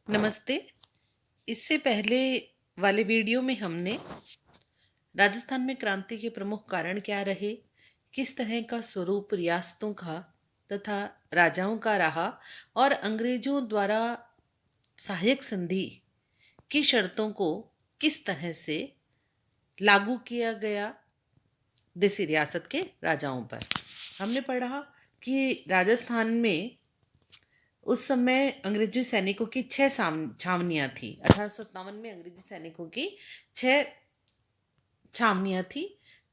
नमस्ते। इससे पहले वाले वीडियो में हमने राजस्थान में क्रांति के प्रमुख कारण क्या रहे, किस तरह का स्वरूप रियासतों का तथा राजाओं का रहा और अंग्रेजों द्वारा सहायक संधि की शर्तों को किस तरह से लागू किया गया देसी रियासत के राजाओं पर। हमने पढ़ा कि राजस्थान में उस समय अंग्रेजी सैनिकों की 6 छावनियां थी। 1857 में अंग्रेजी सैनिकों की 6 छावनियां थी,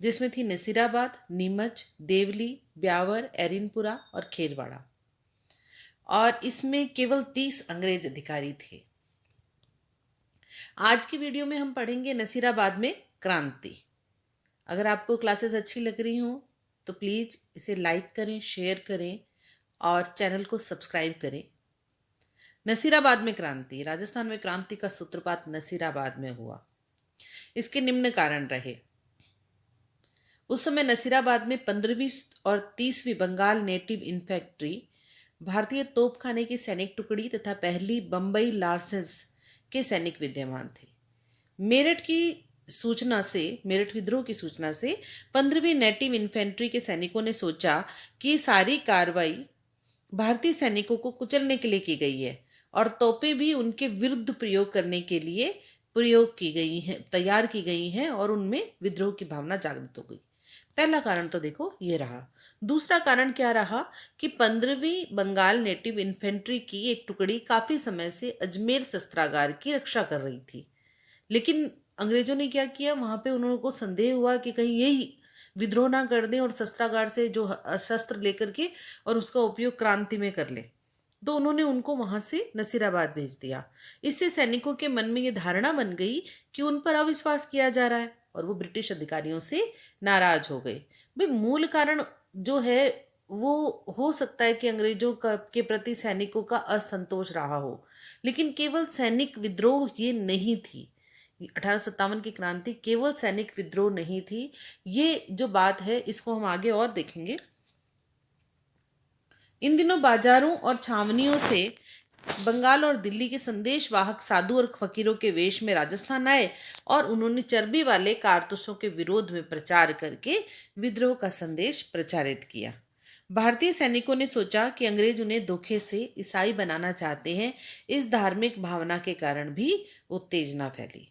जिसमें थी नसीराबाद, नीमच, देवली, ब्यावर, एरिनपुरा और खेरवाड़ा। और इसमें केवल 30 अंग्रेज अधिकारी थे। आज की वीडियो में हम पढ़ेंगे नसीराबाद में क्रांति। अगर आपको क्लासेस अच्छी लग रही हों तो प्लीज़ इसे लाइक करें, शेयर करें और चैनल को सब्सक्राइब करें। नसीराबाद में क्रांति। राजस्थान में क्रांति का सूत्रपात नसीराबाद में हुआ। इसके निम्न कारण रहे। उस समय नसीराबाद में 15वीं और 30वीं बंगाल नेटिव इन्फेंट्री, भारतीय तोपखाने की सैनिक टुकड़ी तथा पहली बम्बई लार्सेंस के सैनिक विद्यमान थे। मेरठ विद्रोह की सूचना से 15वीं नेटिव इन्फेंट्री के सैनिकों ने सोचा कि सारी कार्रवाई भारतीय सैनिकों को कुचलने के लिए की गई है और तोपें भी उनके विरुद्ध प्रयोग करने के लिए तैयार की गई हैं और उनमें विद्रोह की भावना जागृत हो गई। पहला कारण तो देखो ये रहा। दूसरा कारण क्या रहा कि 15वीं बंगाल नेटिव इन्फेंट्री की एक टुकड़ी काफी समय से अजमेर शस्त्रागार की रक्षा कर रही थी, लेकिन अंग्रेजों ने क्या किया, वहां पे उन्होंने को संदेह हुआ कि कहीं यही विद्रोह ना कर दें और शस्त्रागार से जो शस्त्र लेकर के और उसका उपयोग क्रांति में कर ले, तो उन्होंने उनको वहां से नसीराबाद भेज दिया। इससे सैनिकों के मन में ये धारणा बन गई कि उन पर अविश्वास किया जा रहा है और वो ब्रिटिश अधिकारियों से नाराज हो गए। भाई मूल कारण जो है वो हो सकता है कि अंग्रेजों का के प्रति सैनिकों का असंतोष रहा हो, लेकिन केवल सैनिक विद्रोह ये नहीं थी। 1857 की क्रांति केवल सैनिक विद्रोह नहीं थी। ये जो बात है इसको हम आगे और देखेंगे। इन दिनों बाजारों और छावनियों से बंगाल और दिल्ली के संदेश वाहक साधु और फकीरों के वेश में राजस्थान आए और उन्होंने चर्बी वाले कारतूसों के विरोध में प्रचार करके विद्रोह का संदेश प्रचारित किया। भारतीय सैनिकों ने सोचा कि अंग्रेज उन्हें धोखे से ईसाई बनाना चाहते हैं। इस धार्मिक भावना के कारण भी उत्तेजना फैली।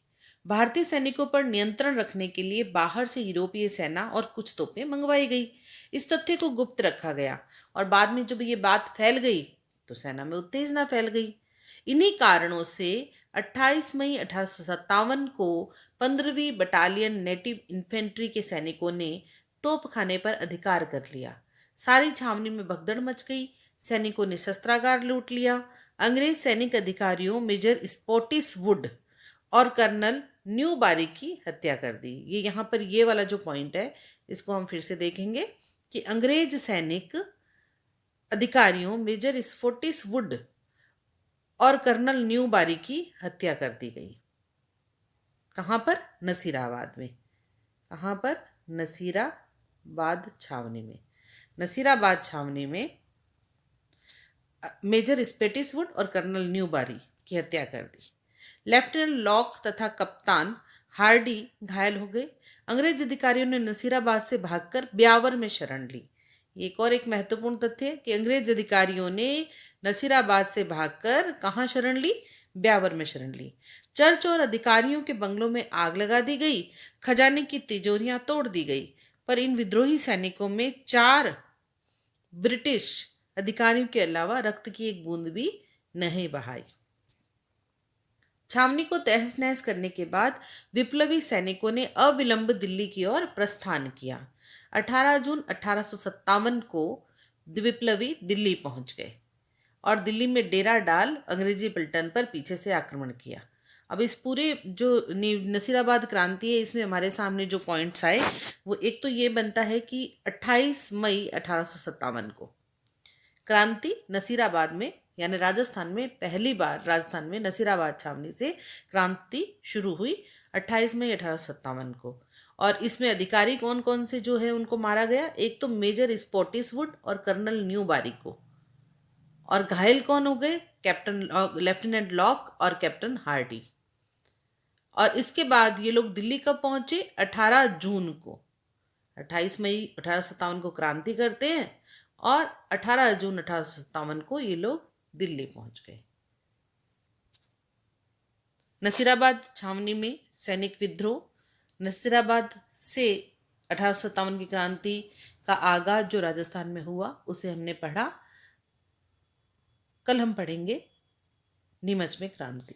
भारतीय सैनिकों पर नियंत्रण रखने के लिए बाहर से यूरोपीय सेना और कुछ तोपें मंगवाई गई। इस तथ्य को गुप्त रखा गया और बाद में जब ये बात फैल गई तो सेना में उत्तेजना फैल गई। इन्हीं कारणों से 28 मई 1857 को 15वीं बटालियन नेटिव इन्फेंट्री के सैनिकों ने तोपखाने पर अधिकार कर लिया। सारी छावनी में भगदड़ मच गई। सैनिकों ने शस्त्रागार लूट लिया। अंग्रेज सैनिक अधिकारियों मेजर स्पॉटिस वुड और कर्नल न्यू बारी की हत्या कर दी। ये यहाँ पर ये वाला जो पॉइंट है इसको हम फिर से देखेंगे कि अंग्रेज सैनिक अधिकारियों मेजर स्फोटिस वुड और कर्नल न्यू बारी की हत्या कर दी गई। कहाँ पर? नसीराबाद में। कहाँ पर? नसीराबाद छावनी में। नसीराबाद छावनी में मेजर स्पेटिस वुड और कर्नल न्यू बारी की हत्या कर दी। लेफ्टिनेंट लॉक तथा कप्तान हार्डी घायल हो गए। अंग्रेज अधिकारियों ने नसीराबाद से भागकर ब्यावर में शरण ली। एक और एक महत्वपूर्ण तथ्य है कि अंग्रेज अधिकारियों ने नसीराबाद से भागकर कहाँ शरण ली? ब्यावर में शरण ली। चर्च और अधिकारियों के बंगलों में आग लगा दी गई। खजाने की तिजोरियां तोड़ दी गई। पर इन विद्रोही सैनिकों में 4 ब्रिटिश अधिकारियों के अलावा रक्त की एक बूंद भी नहीं बहाई। छावनी को तहस नहस करने के बाद विप्लवी सैनिकों ने अविलंब दिल्ली की ओर प्रस्थान किया। 18 जून 1857 को विप्लवी दिल्ली पहुंच गए और दिल्ली में डेरा डाल अंग्रेजी पलटन पर पीछे से आक्रमण किया। अब इस पूरे जो नसीराबाद क्रांति है इसमें हमारे सामने जो पॉइंट्स आए वो एक तो ये बनता है कि 28 मई 1857 को क्रांति नसीराबाद में यानी राजस्थान में पहली बार राजस्थान में नसीराबाद छावनी से क्रांति शुरू हुई 28 मई 1857 को। और इसमें अधिकारी कौन कौन से जो है उनको मारा गया? एक तो मेजर स्पॉटिस वुड और कर्नल न्यू बारी को। और घायल कौन हो गए? लेफ्टिनेंट लॉक और कैप्टन हार्डी। और इसके बाद ये लोग दिल्ली कब पहुंचे? 18 जून को। 28 मई 1857 को क्रांति करते हैं और 18 जून 1857 को ये लोग दिल्ली पहुंच गए। नसीराबाद छावनी में सैनिक विद्रोह। नसीराबाद से 1857 की क्रांति का आगाज जो राजस्थान में हुआ उसे हमने पढ़ा। कल हम पढ़ेंगे नीमच में क्रांति।